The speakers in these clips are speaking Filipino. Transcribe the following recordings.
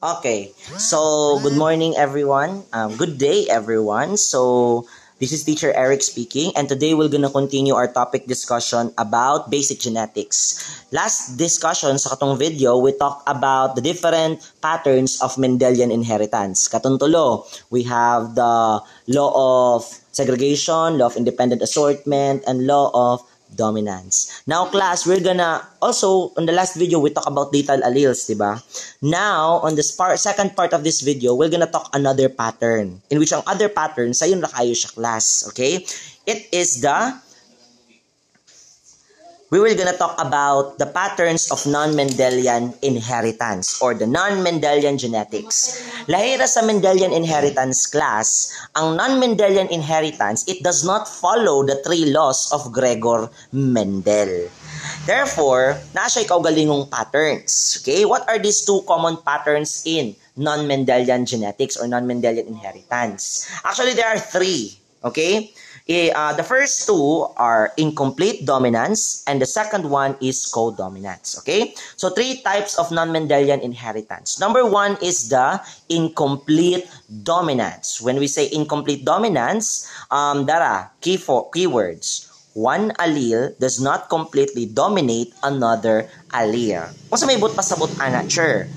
Okay, so good morning everyone. Good day everyone. So this is teacher Eric speaking, and today we're gonna continue our topic discussion about basic genetics. Last discussion sa katong video, we talked about the different patterns of Mendelian inheritance. Katuntulo, we have the law of segregation, law of independent assortment, and law of dominance. Now class, we're gonna also on the last video we talk about lethal alleles, diba? Now on the second part of this video, we're gonna talk another pattern in which ang other pattern sayon ra kayo siya class, okay? It is we will gonna talk about the patterns of non-Mendelian inheritance or the non-Mendelian genetics. Lahira sa Mendelian inheritance class, ang non-Mendelian inheritance, it does not follow the three laws of Gregor Mendel. Therefore, naa siya kaugalingong patterns. Okay? What are these two common patterns in non-Mendelian genetics or non-Mendelian inheritance? Actually, there are three. Okay? The first two are incomplete dominance and the second one is co-dominance. Okay? So, three types of non-Mendelian inheritance. Number one is the incomplete dominance. When we say incomplete dominance, keywords. One allele does not completely dominate another allele. Kung sa may but pasabot ana, sure.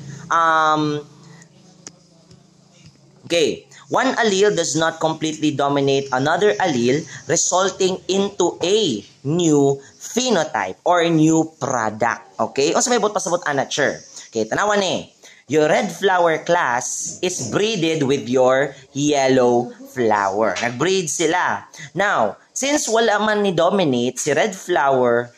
Okay. One allele does not completely dominate another allele, resulting into a new phenotype or new product. Okay? Kung sa may but pasabot ana, sure. Okay, tanawan eh. Your red flower class is breeded with your yellow flower. Nag-breed sila. Now, since wala man ni dominate si red flower,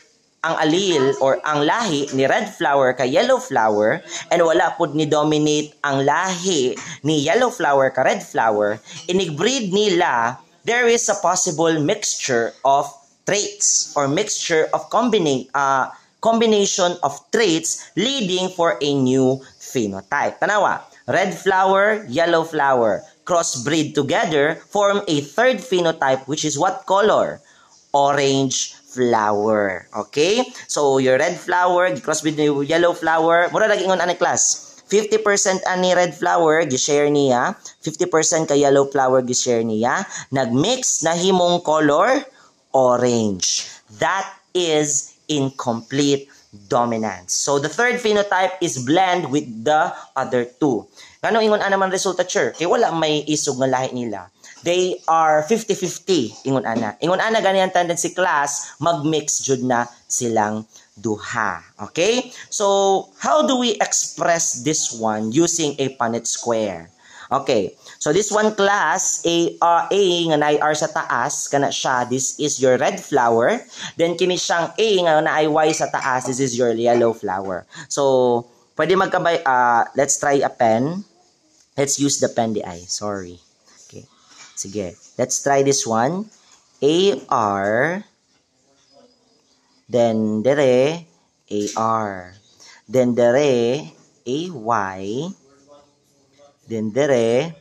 ang allele or ang lahi ni red flower kay yellow flower, and wala pud ni dominate ang lahi ni yellow flower ka red flower, inig-breed nila, there is a possible mixture of traits or mixture of combination of traits leading for a new phenotype. Tanawa, red flower, yellow flower, crossbreed together, form a third phenotype, which is what color? Orange flower. Okay? So, your red flower, crossbreed ni yellow flower, mura lagi ingon ani class. 50% ani red flower, gi-share niya. 50% kay yellow flower, gi-share niya. Nag-mix na himong color, orange. That is incomplete dominance. So, the third phenotype is blend with the other two. Ganong ingon ana man resulta, sure? Kaya wala may isog nga lahi nila. They are 50-50, ingon ana. Ingon ana ganyan tendency class, mag-mix jud na silang duha. Okay? So, how do we express this one using a Punnett square? Okay. So, this one class, A nga na-R sa taas, kana siya, this is your red flower. Then, kini siyang A nga na-Y sa taas, this is your yellow flower. So, pwede magkabay, let's try a pen. Let's use the pen di ay. Sorry. Okay. Sige. Let's try this one. AR. Then, dere, AR. Then, dere, AY. Then, dere,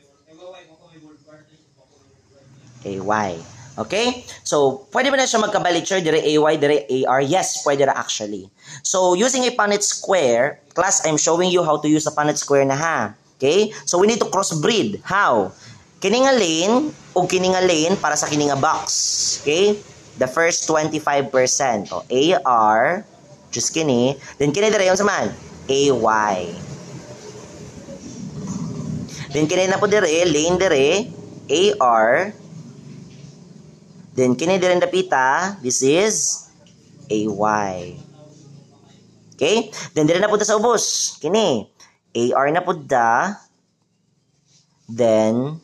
AY. Okay? So, pwede ba na siya magkabalik, sir? Dire AY, dire AR? Yes, pwede na actually. So, using a Punnett square, class, I'm showing you how to use a Punnett square na ha. Okay? So, we need to crossbreed. How? Kininga lane o kininga lane para sa kininga box. Okay? The first 25%. O, AR, just kini. Then, kini dire yung saman. AY. Then, kini na po dire, lane dire, AR. Then, kini dire dapita, this is AY. Okay? Then, dire na po sa ubos. Kini, AR na po da, then,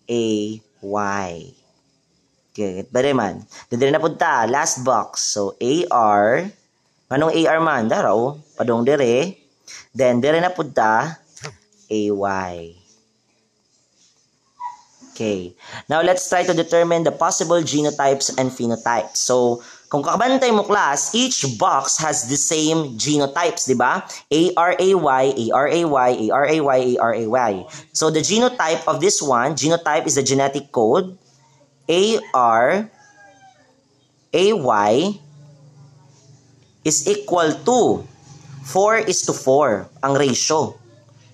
AY. Okay, bari man. Then, dire na po ta, last box. So, AR, anong AR man? Daraw, padong dire. Then, dire na po ta, AY. Okay. Now, let's try to determine the possible genotypes and phenotypes. So, kung kakabantay mo class, each box has the same genotypes, di ba? ARAY, ARAY, ARAY, ARAY. So, the genotype of this one, genotype is the genetic code. AR, AY is equal to 4:4 ang ratio.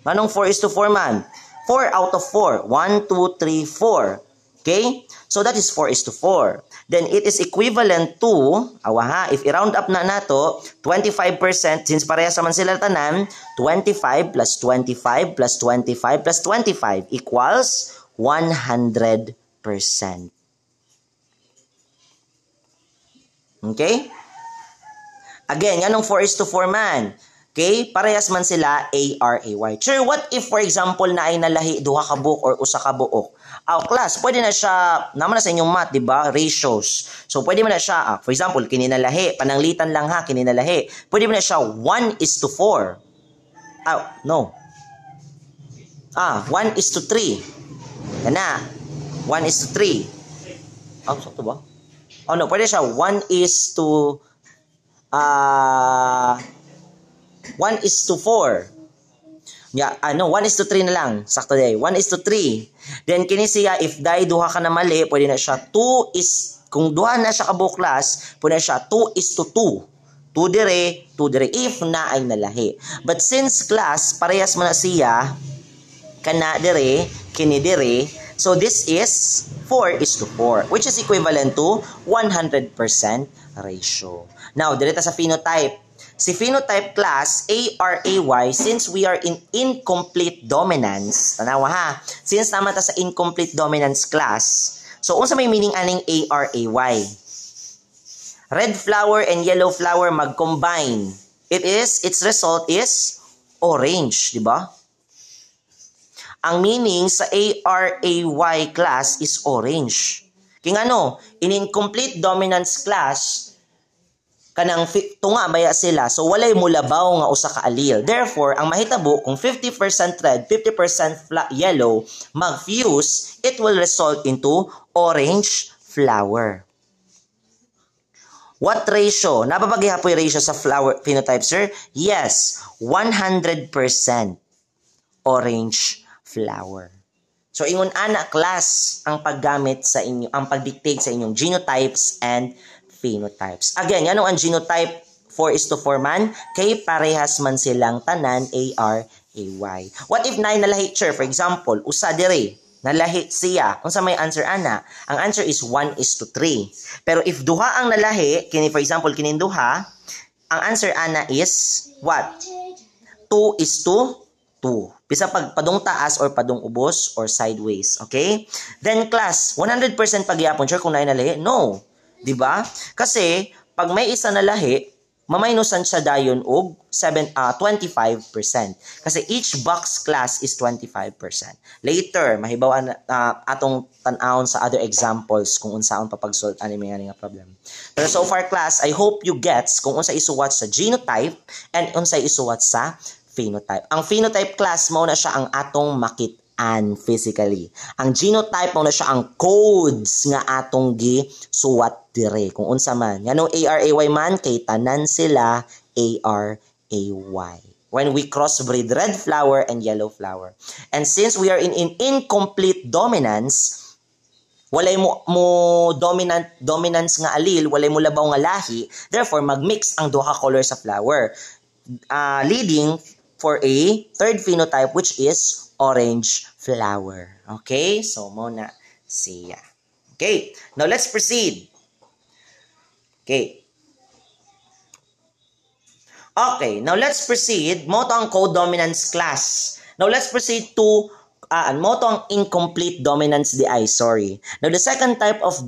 Anong 4 is to 4 man? 4 out of 4. 1, 2, 3, 4. Okay? So that is 4 is to 4. Then it is equivalent to, if i-round up na nato, 25%, since parehas naman sila tanan, 25 plus 25 plus 25 plus 25 equals 100%. Okay? Again, yanong 4 is to 4 man. Okay? Parehas man sila ARAY. Sure, what if, for example, na ay nalahi duha ka buok or usa ka buok? Class, pwede na siya, naman na sa inyong math, di ba? Ratios. So, pwede mo na siya, for example, kininalahi, pananglitan lang ha, kininalahi. Pwede mo na siya 1 is to 4. No. 1 is to 3. Yan na. 1 is to 3. Sakto ba? No, pwede siya 1 is to 1 is to 4. Yeah, 1 is to 3 na lang. Sakto day. 1 is to 3. Then kini siya, if dai duha ka na mali, pwede na siya 2 is, kung duha na siya kabuklas, pwede na siya 2 is to 2. 2 dire, 2 dire, if na ay nalahi. But since class, parehas mo na siya, kana dire, kini dire, so this is 4 is to 4, which is equivalent to 100% ratio. Now, direta sa phenotype. Si phenotype class, ARAY, since we are in incomplete dominance, tanawa ha, since naman ta sa incomplete dominance class, so unsa may meaning aning ARAY? Red flower and yellow flower mag-combine. Its result is orange, di ba? Ang meaning sa ARAY class is orange. Kaya in incomplete dominance class, kanang tunga baya sila, so walay mulabaw nga usa ka allele. Therefore, ang mahitabo kung 50% red, 50% yellow mag-fuse, it will result into orange flower. What ratio? Nababagihapoy ratio sa flower phenotype, sir? Yes, 100% orange flower. So ingon ana class ang paggamit sa inyo, ang pagdictate sa inyong genotypes and phenotypes. Again, yan ang genotype 4 is to 4 man, kay parehas man silang tanan ARAY. What if na nalahi, sir? For example, usa dire, nalahi siya. Unsa may answer ana? Ang answer is 1 is to 3. Pero if duha ang nalahi, kini for example, kining duha, ang answer ana is what? 2 is to 2. Bisa pag padung taas or padung ubos or sideways. Okay? Then class, 100% pagyapon, sure kung na nalahi? No. Diba? Kasi, pag may isa na lahi, mamaynusan siya dayon og 25%. Kasi each box class is 25%. Later, mahibawan atong tan-awon sa other examples kung unsaon pa pag-solve ani may nga problem. Pero so far class, I hope you gets kung unsa isuwat sa genotype and unsa isuwat sa phenotype. Ang phenotype class mao na siya ang atong makit-an physically. Ang genotype mao na siya ang codes nga atong gisuwat dire kung unsa man. Yanong ARAY man kay tanan sila ARAY. When we crossbreed red flower and yellow flower. And since we are in incomplete dominance, walay mo dominance nga allele, walay mo labaw nga lahi, therefore magmix ang duha color sa flower, leading for a third phenotype which is orange flower. Okay? So, muna siya. Okay. Now, let's proceed. Okay. Okay. Now, let's proceed. Mo to ang codominance class. Now, let's proceed to mo to ang incomplete dominance di sorry. Now, the second type of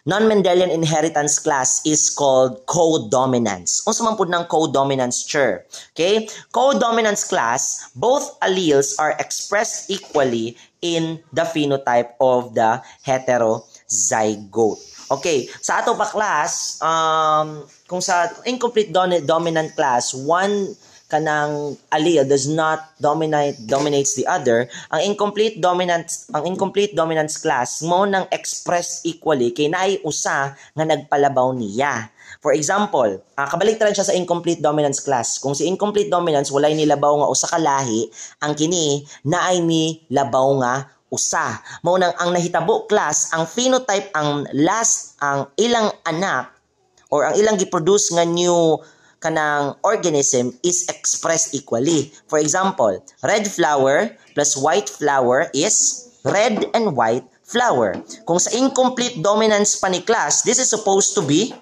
non-Mendelian inheritance class is called codominance. Unsa man pud ng codominance, sure. Okay? Codominance class, both alleles are expressed equally in the phenotype of the heterozygote. Okay, sa ato pa class, kung sa incomplete dominant class, one kanang allele does not dominates the other, ang incomplete dominance class mo nang expressed equally kay naay usa nga nagpalabaw niya. For example, kabaliktaran siya sa incomplete dominance class. Kung si incomplete dominance walay ni labaw nga usa ka lahi, ang kini naay ni labaw nga usa. Mao nang ang nahitabo class, ang phenotype ang ilang anak or ang ilang giproduce nga new kanang organism is expressed equally. For example, red flower plus white flower is red and white flower. Kung sa incomplete dominance pa ni class, this is supposed to be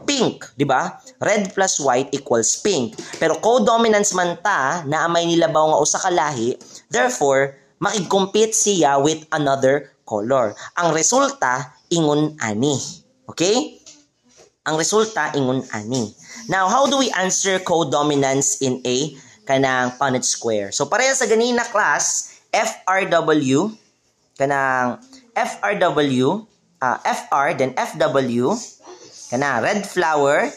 pink, di ba? Red plus white equals pink. Pero co-dominance man ta na may nilabaw nga usa ka lahi, therefore makig-compete siya with another color. Ang resulta ingon ani. Okay? Ang resulta ingon ani. Now, how do we answer co-dominance in a kanang Punnett square? So pareha sa ganina class, FRW kanang FRW, FR then FW kana red flower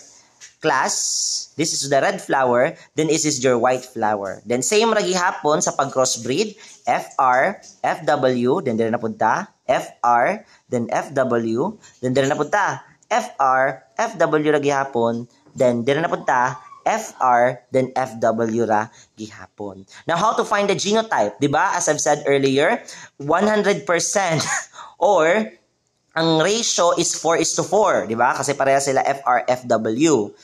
class, this is the red flower, then this is your white flower. Then same ra gihapon sa pag-crossbreed, FR, FW, then dire na punta, FR, then FW, then dire na punta, FR, FW ra gihapon, then dire na punta, FR, then FW ra gihapon. Now, how to find the genotype? Diba? As I've said earlier, 100% or ang ratio is 4:4, di ba? Kasi pareha sila FR, FW.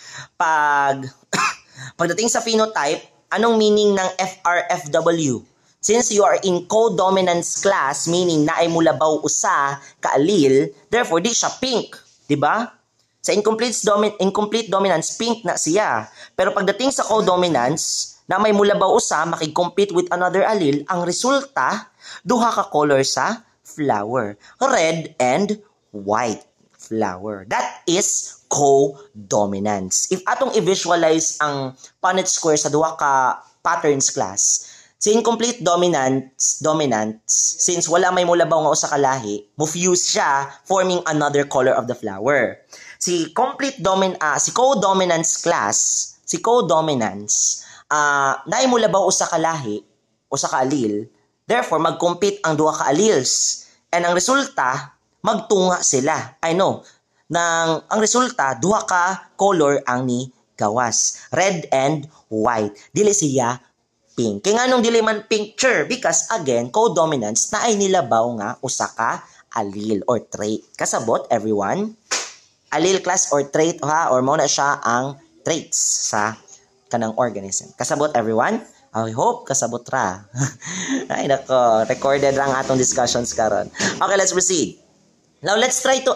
Pagdating sa phenotype, anong meaning ng FR, FW? Since you are in co-dominance class, meaning na ay mulabaw usa ka allele, therefore di siya pink, di ba? Sa incomplete dominance, pink na siya. Pero pagdating sa co-dominance, na may mulabaw usa, makig-compete with another allele, ang resulta, duha ka color sa flower. Red and white flower. That is co-dominance. If atong i-visualize ang Punnett square sa duha ka patterns class, sa incomplete dominance, since wala may mulabaw nga usa ka lahi, mo-fuse siya forming another color of the flower. Si co-dominance class, naay mulabaw usa ka lahi, usa ka allele, therefore mag-compete ang duha ka alleles. And ang resulta, magtunga sila. Ang resulta, duha ka color ang ni gawas. Red and white. Dili siya pink. Kaya nga nung dili man picture, because again, co-dominance na ay nilabaw nga usa ka allele or trait. Kasabot, everyone? Allele class or trait, or muna siya ang traits sa kanang organism. Kasabot, everyone? I hope kasabot ra. Ay nako, recorded ra ang atong discussions karon. Okay, let's proceed. Now let's try to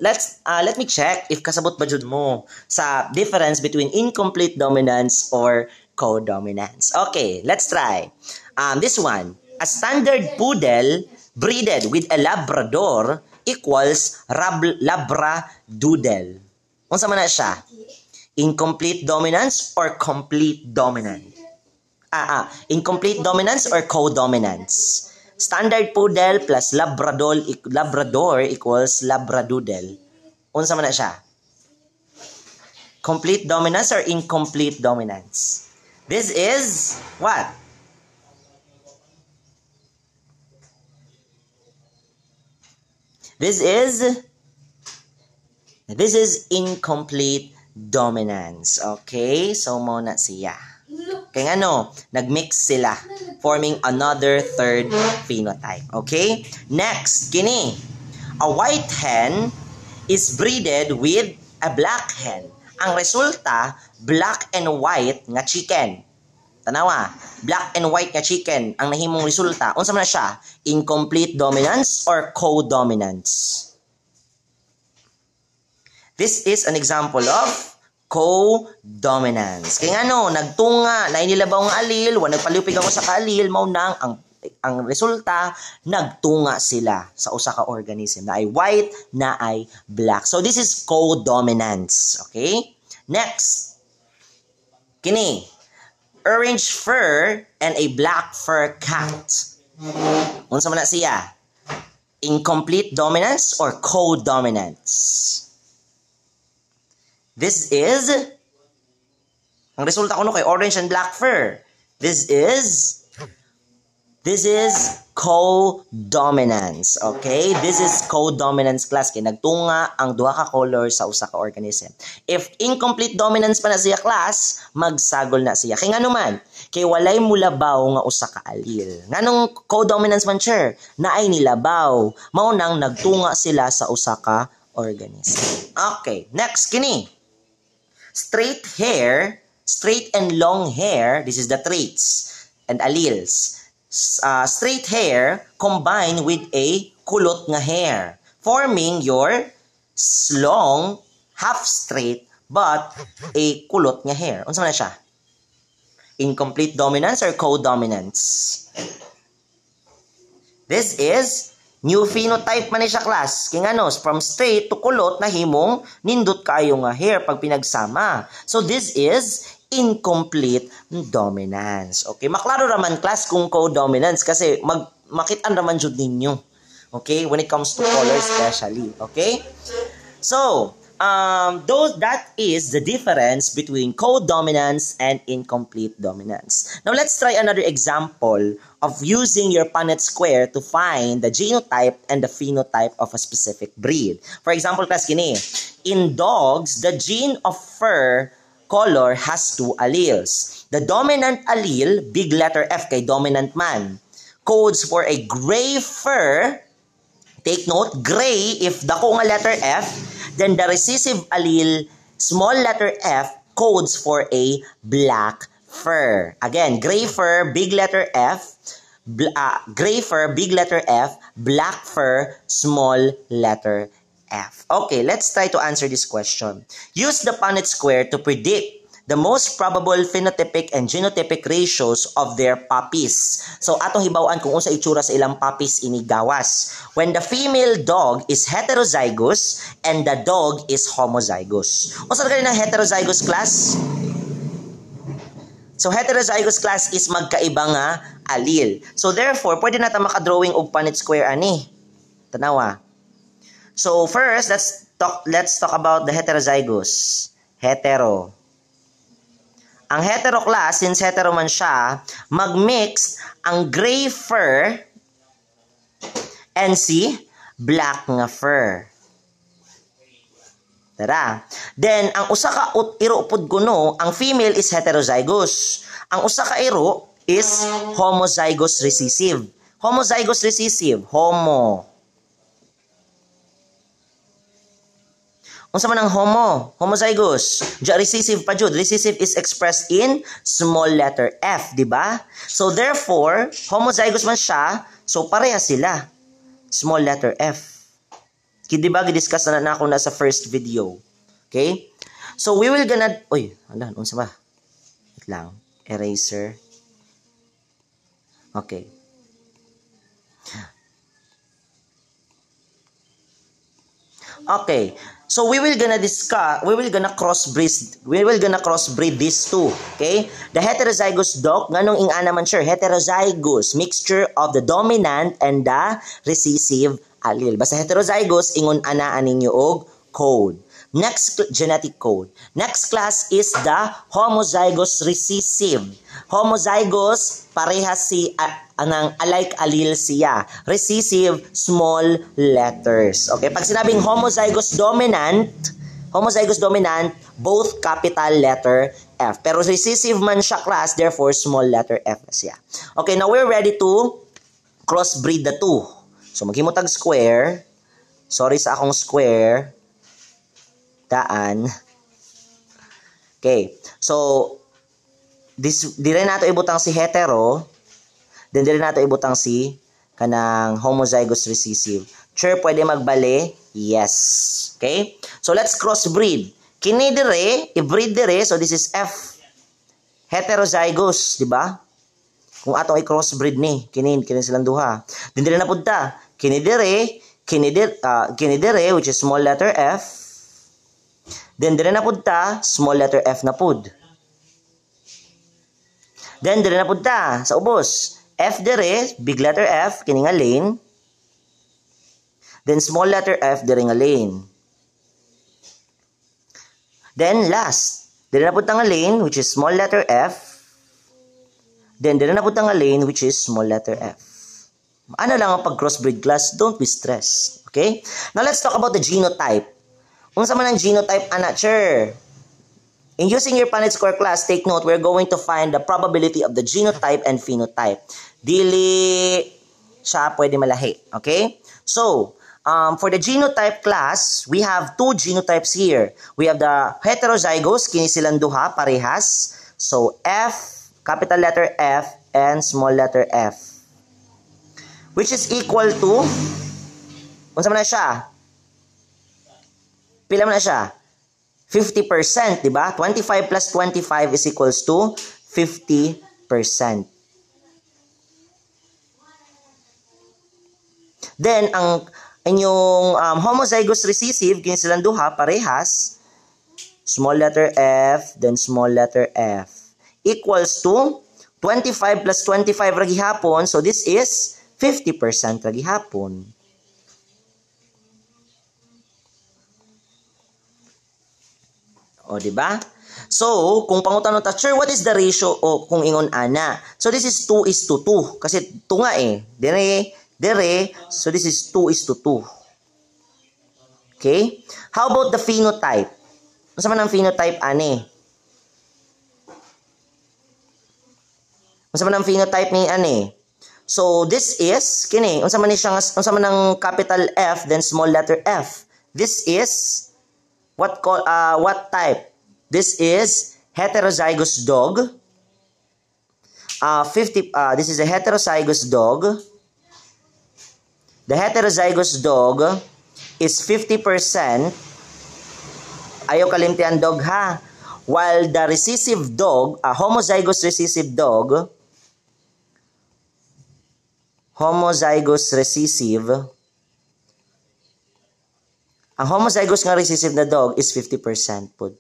let me check if kasabot ba jud mo sa difference between incomplete dominance or co-dominance. Okay, let's try. This one, a standard poodle breeded with a labrador equals labradoodle. Unsa man na siya? Incomplete dominance or complete dominance? Incomplete dominance or co-dominance. Standard poodle plus labrador equals labradoodle. Unsa man na siya? Complete dominance or incomplete dominance? This is what? This is incomplete dominance. Okay? So muna siya. Kaya nagmix sila, forming another third phenotype. Okay? Next, kini. A white hen is breeded with a black hen. Ang resulta, black and white nga chicken. Tanawa, black and white nga chicken ang nahimong resulta. Unsa man na siya? Incomplete dominance or co-dominance? This is an example of co-dominance. Kaya nagtunga, na inilabaw ng allele, nagpalipig ako sa ka-allele, maunang ang resulta, nagtunga sila sa usa ka organism na ay white, na ay black. So this is co-dominance. Okay? Next. Kini. Orange fur and a black fur cat. Unsa man na siya? Incomplete dominance or co-dominance? This is, ang resulta ko kay orange and black fur. This is co-dominance. Okay? This is co-dominance class. Kaya nagtunga ang duha ka color sa usa ka organism. If incomplete dominance pa na siya class, magsagol na siya. Kaya nga naman, kay walay mulabaw nga usa ka allele. Nganong co-dominance man sure, na ay nilabaw. Mao nang nagtunga sila sa usa ka organism. Okay, next kini. straight hair, straight and long hair, this is the traits and alleles. Straight hair combined with a kulot nga hair, forming your long, half straight, but a kulot nga hair. Unsa man na siya? Incomplete dominance or co-dominance? This is new phenotype man siya, class. King ano, from straight to kulot na himong nindot kayo nga hair pag pinagsama. So this is incomplete dominance. Okay, maklaro raman, class, kung co-dominance kasi makitaan raman jud ninyo. Okay, when it comes to color especially. Okay? So, that is the difference between co-dominance and incomplete dominance. Now, let's try another example of using your Punnett square to find the genotype and the phenotype of a specific breed. For example, class, kini, in dogs, the gene of fur color has 2 alleles. The dominant allele, big letter F kay dominant man, codes for a gray fur. Take note, gray, if dako nga letter F, then the recessive allele, small letter F, codes for a black fur. Again, gray fur, big letter F, gray fur, big letter F, black fur, small letter F. Okay, let's try to answer this question. Use the Punnett square to predict the most probable phenotypic and genotypic ratios of their puppies. So, atong hibawan kung unsa itsura sa ilang puppies ini gawas. When the female dog is heterozygous and the dog is homozygous. Unsa gani ng heterozygous, class? So, heterozygous, class, is magkaiba nga allele. So, therefore, pwede natin makadrawing og Punnett square ani. Tanawa. So, first, let's talk about the heterozygous. Hetero. Ang hetero, class, since hetero man siya, mag-mix ang gray fur and si black nga fur. Tara. Then, ang usa ka iro pod kuno, ang female is heterozygous. Ang usa ka iro is homozygous recessive. Homozygous recessive, homo. Unsa man ang homozygous? Recessive pa jud. Recessive is expressed in small letter F, di ba? So therefore, homozygous man siya, so pareha sila. Small letter F. Di ba gidiscuss na ako na sa first video. Okay? So we will gonna unsa ba? Wait lang. Eraser. Okay. Okay. So we will gonna crossbreed these two, okay? The heterozygous dog, nganong ingana man sure, heterozygous, mixture of the dominant and the recessive allele. Basta heterozygous, ingon anaan ninyo og code. Next genetic code. Next class is the homozygous recessive. Homozygous, parehas si anang alike allele siya. Recessive, small letters. Okay, pag sinabing homozygous dominant, both capital letter F. Pero recessive man siya, class, therefore small letter F na siya. Okay, now we're ready to crossbreed the two. So maghimutag square. Sorry sa akong square. Daan. Okay. So, dire nato ibutang si hetero, then dire nato ibutang si kanang homozygous recessive. Sure, pwede magbali? Yes. Okay? So, let's crossbreed. Kini dire, i-breed dire, so this is F. Heterozygous, di ba? Kung atong i-crossbreed ni, kini silang duha. Then dire na punta. Kini dire, which is small letter F. Then, dire na punta, small letter F na pud. Then, dire na punta, sa ubos. F dire, big letter F, kini nga lane. Then, small letter F, dire nga lane. Then, last. Dire na punta nga lane, which is small letter F. Then, dire na punta nga lane, which is small letter F. Ano lang ang pag-crossbreed, class? Don't be stressed. Okay? Now, let's talk about the genotype. Unsa man ang genotype, sure. In using your Punnett square, class, take note, we're going to find the probability of the genotype and phenotype. Dili siya pwede malahi. Okay? So, For the genotype class, we have two genotypes here. We have the heterozygous, kini silang duha, parehas. So, F, capital letter F, and small letter f. Which is equal to, unsa man na siya? Pila man na siya? 50%, di ba? 25 plus 25 is equals to 50%. Then, ang inyong homozygous recessive, kini silang duha, parehas, small letter f, then small letter f, equals to 25 plus 25 ragi hapon, so this is 50% ragi hapon. O, di ba? So, kung pangutanong ta, sure, what is the ratio o kung ingon ana? So, this is 2:2. Kasi 2 nga eh. Dere. So, this is 2:2. Okay? How about the phenotype? Ano man ang phenotype, ani? Ano man ang phenotype ni ani? So, this is, kini, unsa man ang capital F, then small letter f. This is, what type? This is heterozygous dog. This is a heterozygous dog. The heterozygous dog is 50%. Ayaw kalimtian dog ha. While the recessive dog, homozygous recessive dog, ang homozygous nga recessive na dog is 50% po.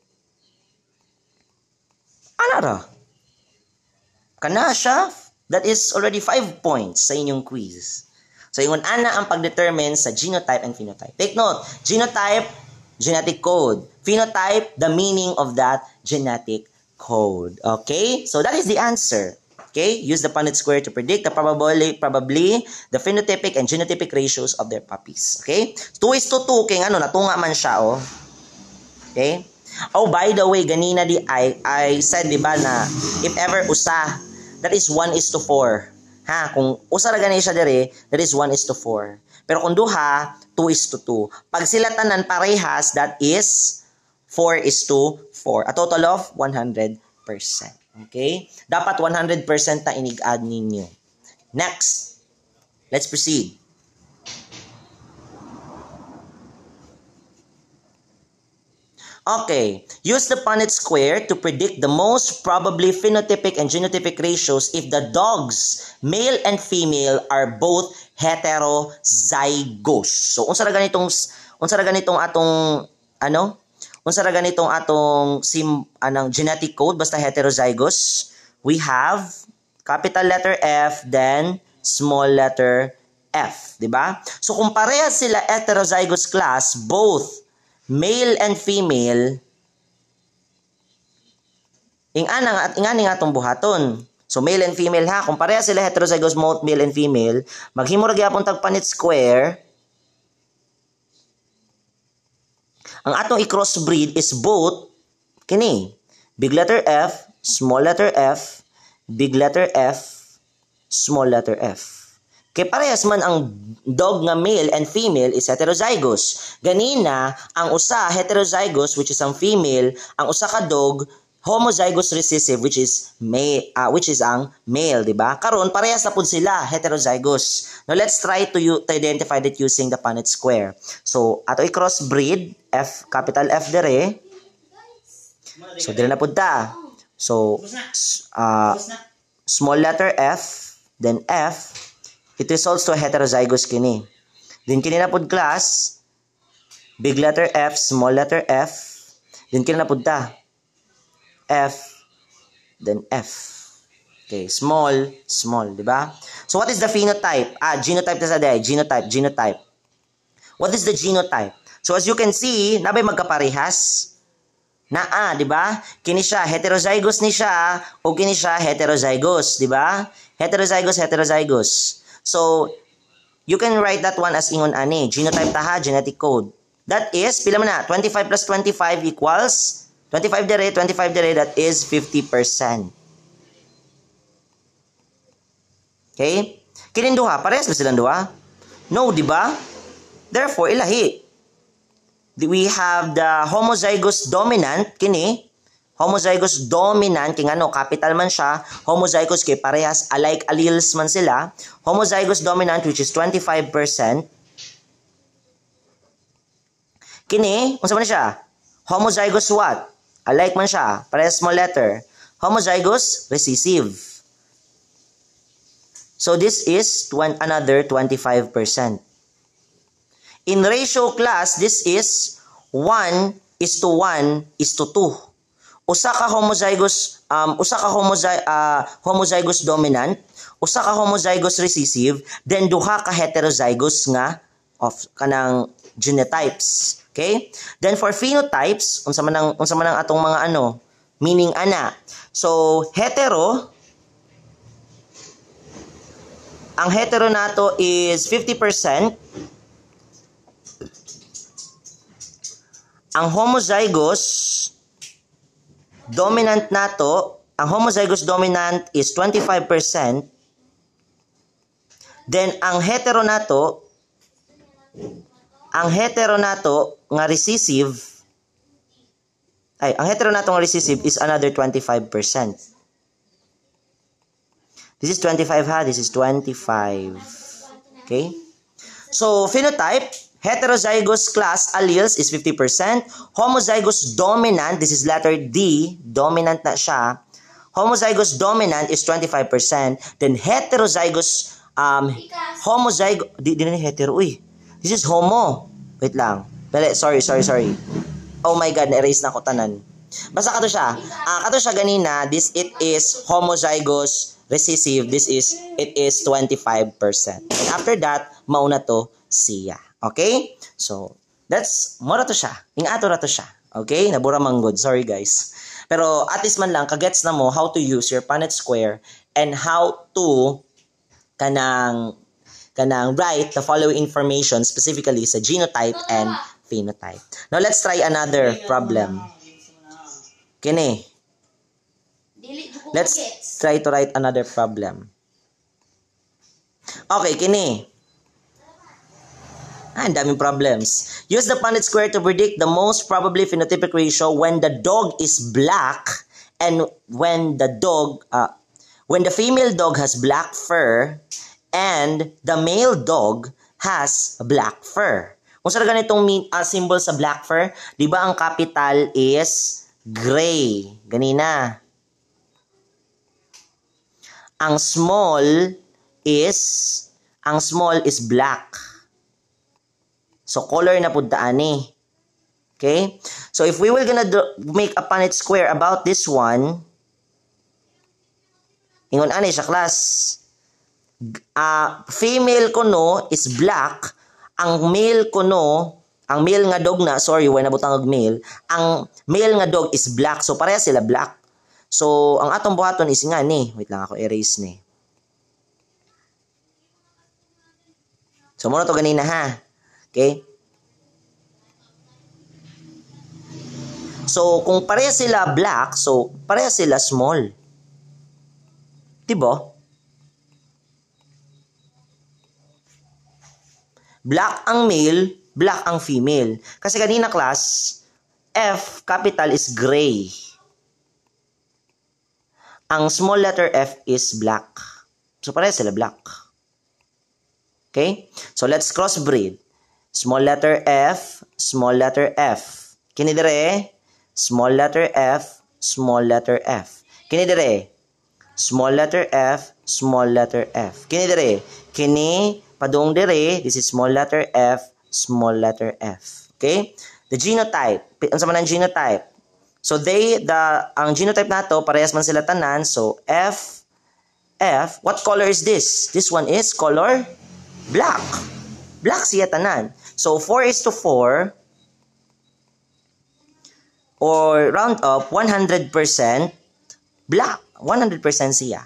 Ano ra? Kana siya, that is already 5 points sa inyong quiz. So, ingon ana ang pag-determine sa genotype and phenotype. Take note, genotype, genetic code. Phenotype, the meaning of that genetic code. Okay? So, that is the answer. Okay? Use the Punnett square to predict the probably the phenotypic and genotypic ratios of their puppies. Okay? 2:2, kaya natunga man siya, oh. Okay? Oh, by the way, ganina I said, di ba, na if ever usa, that is 1:4. Ha? Kung usa ra gani siya dire, that is 1:4. Pero kung duha, 2:2. Pag sila tanan parehas, that is 4:4. A total of 100%. Okay? Dapat 100% na inig-add ninyo. Next. Let's proceed. Okay. Use the Punnett square to predict the most probably phenotypic and genotypic ratios if the dogs, male and female, are both heterozygous. So, unsa ra ganitong genetic code basta heterozygous? We have capital letter F, then small letter F, di ba? So, kung parehas sila heterozygous class, both male and female, ingani nga itong buhaton. So, male and female ha. Kung pareha sila heterozygous, both male and female, maghimo ra gyapon tag Punnett square. Ang atong i-crossbreed is both, kini, big letter F, small letter F, big letter F, small letter F. Kaya parehas man ang dog nga male and female is heterozygous. Ganina, ang usa heterozygous, which is ang female, ang usa ka dog homozygous recessive, which is ang male, di ba? Karon parehas na pud sila heterozygous. Now let's try to identify that using the Punnett square. So ato i-crossbreed F, capital F dire. So dire na pud ta. So small letter F, then F. It results to a heterozygous kini. Then kini na pud class, big letter F, small letter F. Then kini na pud ta, F, then F. Okay, small, di ba? So what is the phenotype? Genotype ta sa day, genotype. What is the genotype? So as you can see, nabay magkaparehas. Di ba? Kini siya heterozygous ni siya o kini siya heterozygous, di ba? Heterozygous. So, you can write that one as ingon ani. Genotype taha, genetic code. That is, pila man na, 25 plus 25 equals, 25 dire, that is 50%. Okay? Kining duha, parehas ba silang duha? No, di ba? Therefore, ilahi. We have the homozygous dominant, kini. Homozygous dominant, kaya ano, capital man siya. Homozygous, kay parehas alike alleles man sila. Homozygous dominant, which is 25%. Kini, unsa man siya? Homozygous what? Alike man siya, parehas small letter. Homozygous recessive. So this is another 25%. In ratio class, this is 1:1:2. Usa ka homozygous homozygous dominant, usa ka homozygous recessive, then duha ka heterozygous nga of kanang genotypes. Okay? Then for phenotypes, unsa man ang atong mga meaning ana. So ang hetero nato is 50%. Ang homozygous dominant nato, ang homozygous dominant is 25%. Then ang hetero nato nga recessive is another 25%. This is 25 ha, this is 25. Okay? So phenotype, heterozygous class alleles is 50%. Homozygous dominant, this is letter D, dominant na siya. Homozygous dominant is 25%. Then heterozygous di na hetero, This is homo. Wait lang. Sorry. Oh my God, na-erase na ko tanan. Basta kato siya. Kato siya ganina, it is homozygous recessive. It is 25%. And after that, mauna to siya. Okay? So, that's mura to siya. Ingato ra to siya. Okay? Nabura manggod. Sorry guys. Pero at least man lang kagets na mo how to use your Punnett square and how to kanang write the following information specifically sa genotype and phenotype. Now let's try another problem. Kini. Let's try to write another problem. Okay, kini. Ang daming problems. Use the Punnett square to predict the most probably phenotypic ratio when the dog is black and when the female dog has black fur and the male dog has black fur. Kung sa ganitong symbol sa black fur, di ba ang capital is gray? Ganina. Ang small is black. So color na pud ani. Okay? So if we were gonna make a Punnett square about this one, ingon ani sa class. Female kuno is black, ang male nga dog na, sorry, wala nabutang og male, ang male nga dog is black, so pareha sila black. So ang atong buhaton is nga ni, wait lang ako erase ni. So muna to ganina ha. Okay? So kung pareha sila black, so pareha sila small. Diba? Black ang male, black ang female. Kasi kanina class, F, capital is gray. Ang small letter F is black. So, pareha sila black. Okay? So, let's crossbreed. Small letter F, small letter F. Kini dire, small letter F, small letter F. Kini dire, small letter F, small letter F. Kini dire, kini padung dire, this is small letter F, small letter F. Okay? The genotype. Ano man ang genotype? So ang genotype nato parehas man sila tanan. So F, what color is this? This one is color black. Black siya tanan. So 4:4 or round up 100% black. 100% siya.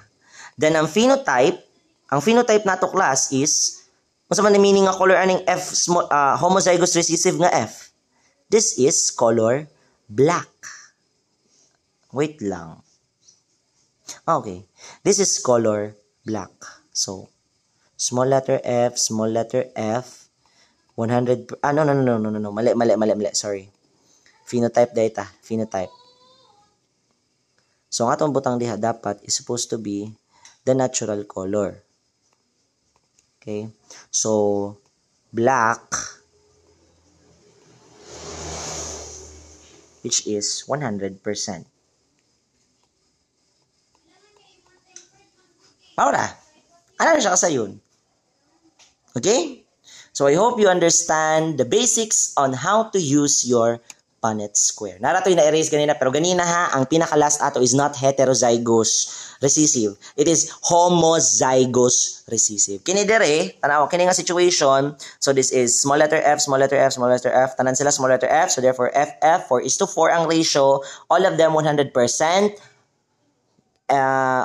Then ang phenotype nato class is kung sa man meaning nga color aning F homozygous recessive nga F. This is color black. Wait lang. Okay. This is color black. So small letter F, 100, no. Mali. Sorry. Phenotype data. Phenotype. So, ang atong butang diha dapat is supposed to be the natural color. Okay? So, black, which is 100%. Paura, ano siya kasayon? Okay? So, I hope you understand the basics on how to use your Punnett square. Narato'y na-erase ganina, pero ganina ha, ang pinaka-last ato is not heterozygous recessive. It is homozygous recessive. Kini dire, tanaw, kini nga situation, so this is small letter F, tanan sila small letter F, so therefore FF, 4:4 ang ratio, all of them 100%,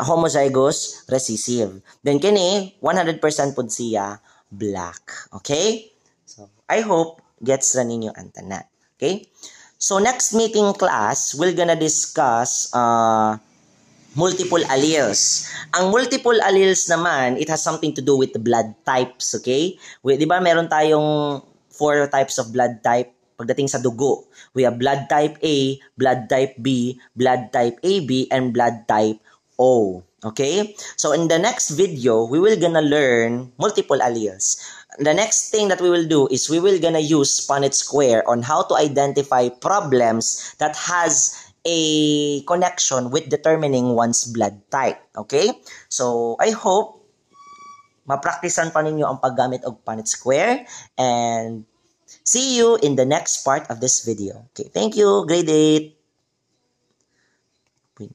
homozygous recessive. Then kini 100% pud siya black. Okay? So I hope gets ra ninyo ang tanan. Okay? So next meeting class, we're gonna discuss multiple alleles. Ang multiple alleles naman, it has something to do with the blood types, okay? Di ba meron tayong 4 types of blood type pagdating sa dugo? We have blood type A, blood type B, blood type AB, and blood type O. Okay? So in the next video, we will gonna learn multiple alleles. The next thing that we will do is we will gonna use Punnett square on how to identify problems that has a connection with determining one's blood type. Okay? So, I hope mapraktisan pa ninyo ang paggamit og Punnett square, and see you in the next part of this video. Okay, thank you. Grade 8.